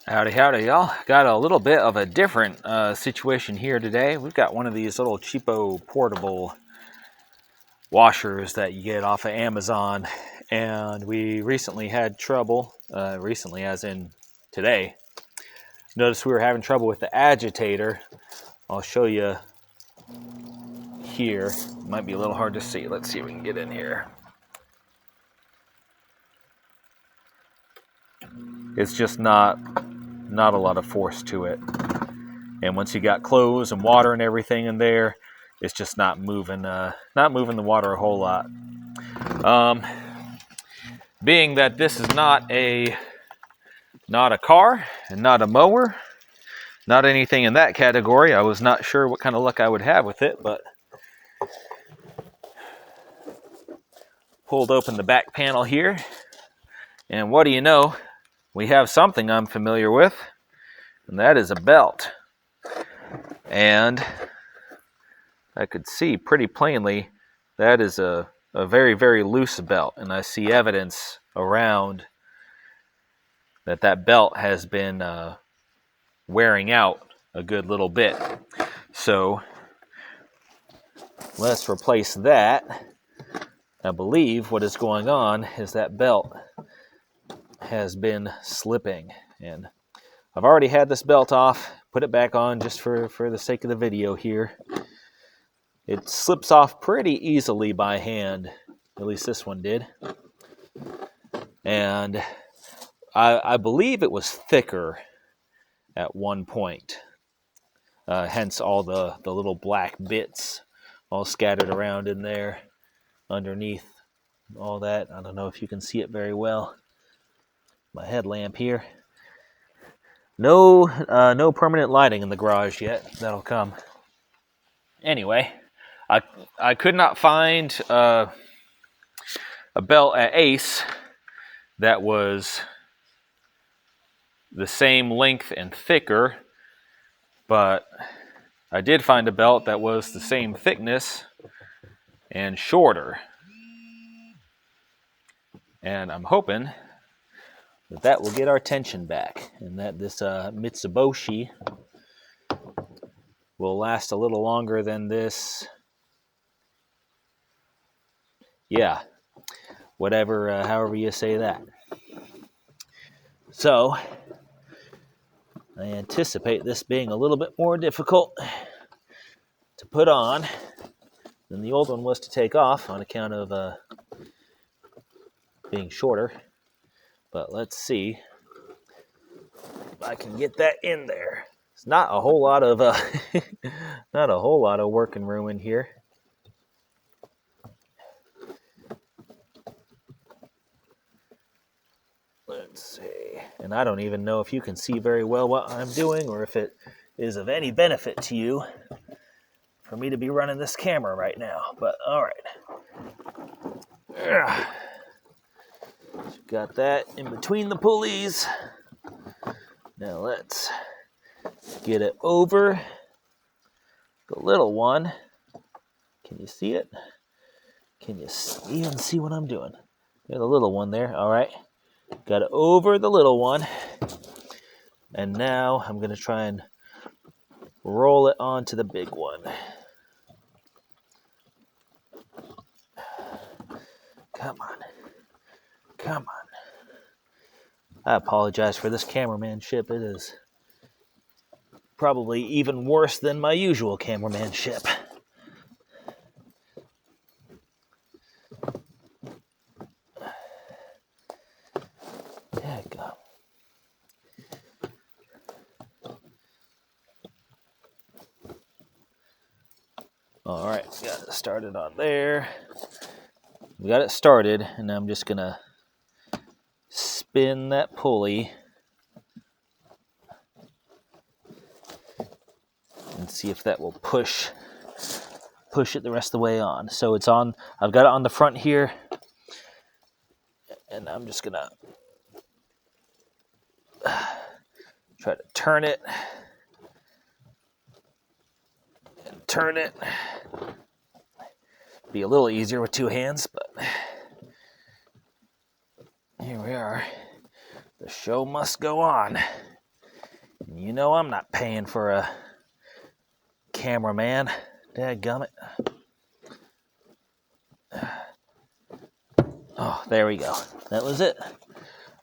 Howdy, howdy, y'all. Got a little bit of a different situation here today. We've got one of these little cheapo portable washers that you get off of Amazon, and we recently had trouble, recently as in today. Noticed we were having trouble with the agitator. I'll show you here. Might be a little hard to see. Let's see if we can get in here. It's just not a lot of force to it. And once you got clothes and water and everything in there, it's just not moving the water a whole lot. Being that this is not a car and not a mower, not anything in that category, I was not sure what kind of luck I would have with it, but pulled open the back panel here, and what do you know? We have something I'm familiar with, and that is a belt. And I could see pretty plainly that is a very, very loose belt, and I see evidence around that belt has been wearing out a good little bit. So let's replace that. I believe what is going on is that belt has been slipping, and I've already had this belt off, put it back on just for the sake of the video here. It slips off pretty easily by hand, at least this one did. And I believe it was thicker at one point, hence all the little black bits all scattered around in there underneath all that. I don't know if you can see it very well. My headlamp here. No permanent lighting in the garage yet. That'll come. Anyway, I could not find a belt at Ace that was the same length and thicker, but I did find a belt that was the same thickness and shorter. And I'm hoping that will get our attention back, and that this Mitsubishi will last a little longer than this. Yeah, whatever, however you say that. So I anticipate this being a little bit more difficult to put on than the old one was to take off on account of being shorter. But let's see if I can get that in there. It's not a whole lot of not a whole lot of working room in here. Let's see. And I don't even know if you can see very well what I'm doing, or if it is of any benefit to you for me to be running this camera right now. But all right. Got that in between the pulleys. Now let's get it over the little one. Can you see it? Can you even see what I'm doing? There's the little one there. All right. Got it over the little one. And now I'm going to try and roll it onto the big one. Come on. Come on. I apologize for this cameramanship. It is probably even worse than my usual cameramanship. There you go. All right, got it started on there. We got it started, and I'm just going to spin that pulley and see if that will push it the rest of the way on. So it's on. I've got it on the front here, and I'm just gonna try to turn it and turn it. Be a little easier with two hands, but here we are. The show must go on. You know I'm not paying for a cameraman. Dadgummit. Oh, there we go. That was it.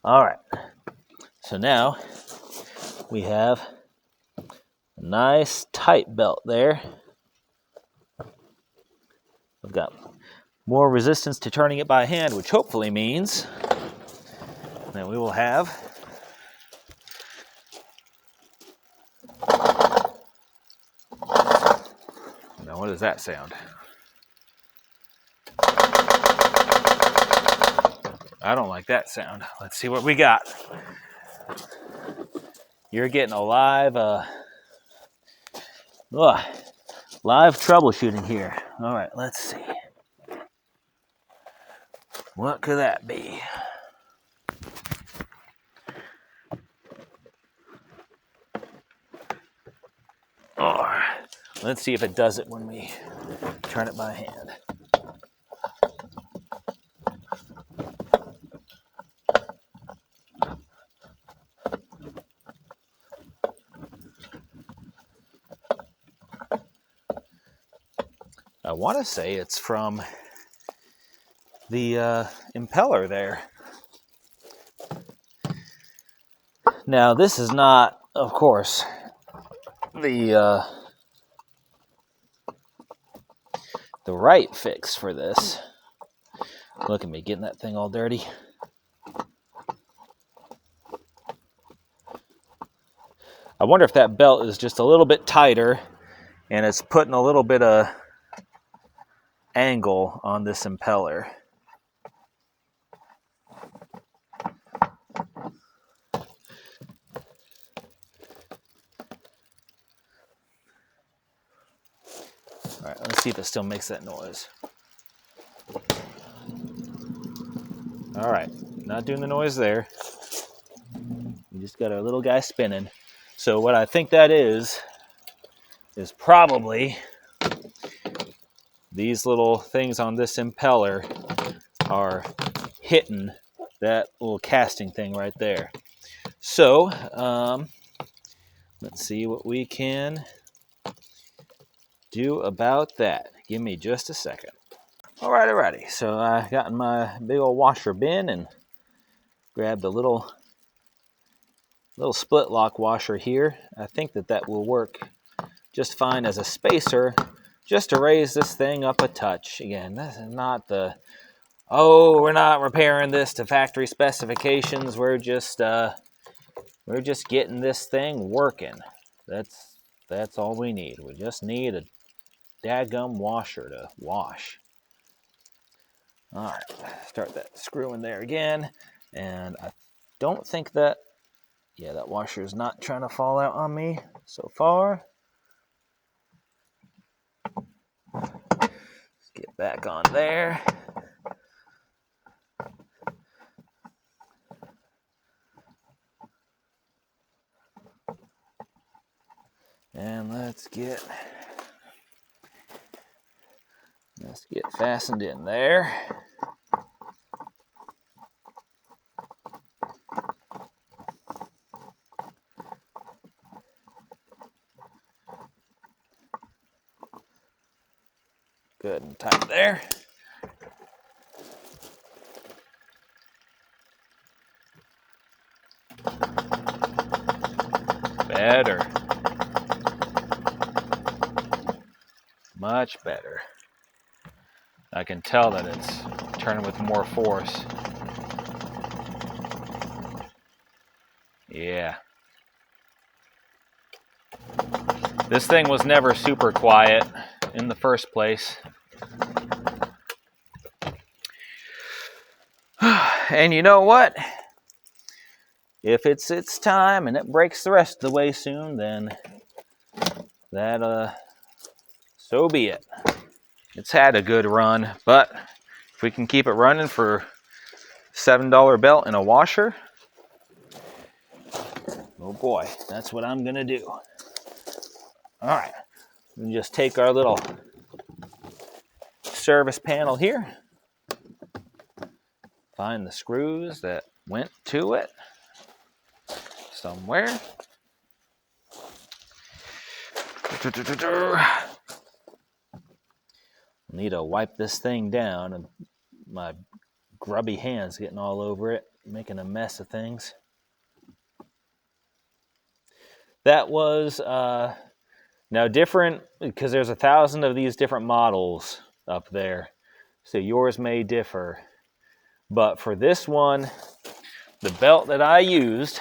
All right. So now we have a nice tight belt there. We've got more resistance to turning it by hand, which hopefully means that we will have now what does that sound? I don't like that sound. Let's see what we got. You're getting a live live troubleshooting here. All right, let's see. What could that be? Oh, let's see if it does it when we turn it by hand. I want to say it's from the impeller there. Now, this is not, of course, the right fix for this. Look at me getting that thing all dirty. I wonder if that belt is just a little bit tighter and it's putting a little bit of angle on this impeller. All right, let's see if it still makes that noise. All right, not doing the noise there. We just got our little guy spinning. So what I think that is probably these little things on this impeller are hitting that little casting thing right there. So let's see what we can do about that. Give me just a second. Alrighty. So I got in my big old washer bin and grabbed a little split lock washer here. I think that will work just fine as a spacer, just to raise this thing up a touch. Again, this is not the, oh, we're not repairing this to factory specifications. We're just getting this thing working. That's all we need. We just need a dadgum washer to wash. All right, start that screw in there again. And I don't think that, yeah, that washer is not trying to fall out on me so far. Let's get back on there. And let's get fastened in there. Good and tight there. Better. Much better. I can tell that it's turning with more force. Yeah. This thing was never super quiet in the first place. And you know what? If it's its time and it breaks the rest of the way soon, then that so be it. It's had a good run, but if we can keep it running for $7 belt and a washer, oh boy, that's what I'm gonna do. All right, we just take our little service panel here, find the screws that went to it somewhere. Need to wipe this thing down, and my grubby hands getting all over it, making a mess of things. That was now different because there's 1,000 of these different models up there, so yours may differ. But for this one, the belt that I used,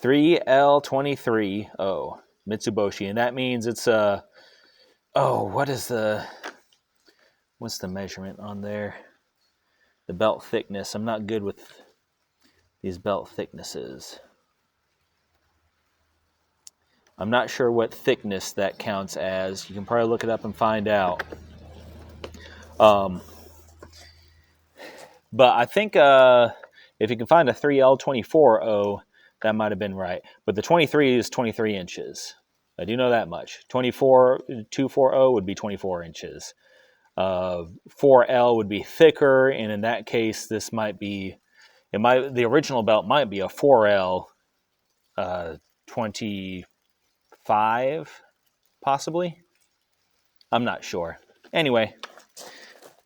3L23O Mitsubishi, and that means it's a what's the measurement on there? The belt thickness. I'm not good with these belt thicknesses. I'm not sure what thickness that counts as. You can probably look it up and find out. But I think if you can find a 3L24O, that might have been right. But the 23 is 23 inches. I do know that much. 240 would be 24 inches. 4L would be thicker, and in that case, this might be, the original belt might be a 4L 25, possibly. I'm not sure. Anyway,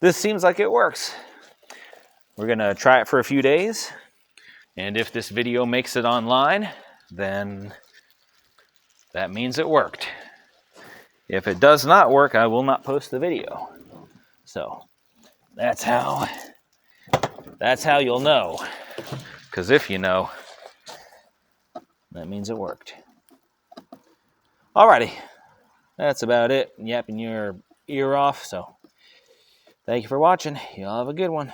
this seems like it works. We're going to try it for a few days, and if this video makes it online, then that means it worked. If it does not work, I will not post the video. So that's how you'll know. Because if you know, that means it worked. Alrighty, that's about it. Yapping your ear off. So thank you for watching. Y'all have a good one.